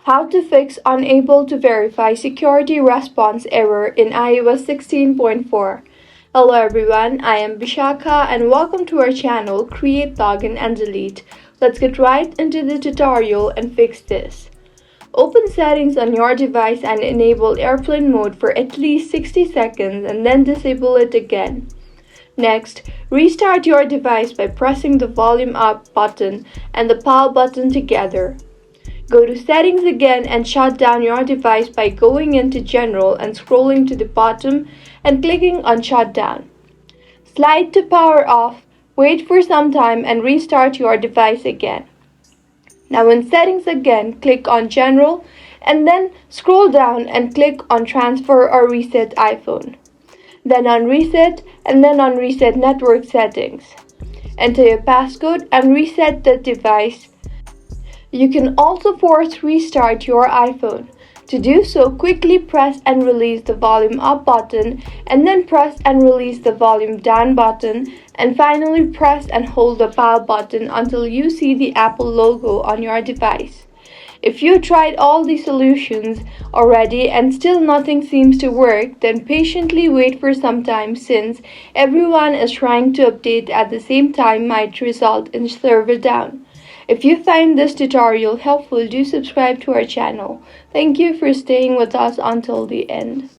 How to fix unable to verify security response error in iOS 16.4. Hello everyone, I am Vishakha and welcome to our channel Create, Login and Delete. Let's get right into the tutorial and fix this. Open settings on your device and enable airplane mode for at least 60 seconds and then disable it again. Next, restart your device by pressing the volume up button and the power button together. Go to Settings again and shut down your device by going into General and scrolling to the bottom and clicking on Shutdown. Slide to Power Off, wait for some time and restart your device again. Now in Settings again, click on General and then scroll down and click on Transfer or Reset iPhone. Then on Reset and then on Reset Network Settings. Enter your passcode and reset the device. You can also force restart your iPhone. To do so, quickly press and release the volume up button and then press and release the volume down button and finally press and hold the power button until you see the Apple logo on your device. If you tried all the solutions already and still nothing seems to work, then patiently wait for some time since everyone is trying to update at the same time might result in server down. If you find this tutorial helpful, do subscribe to our channel. Thank you for staying with us until the end.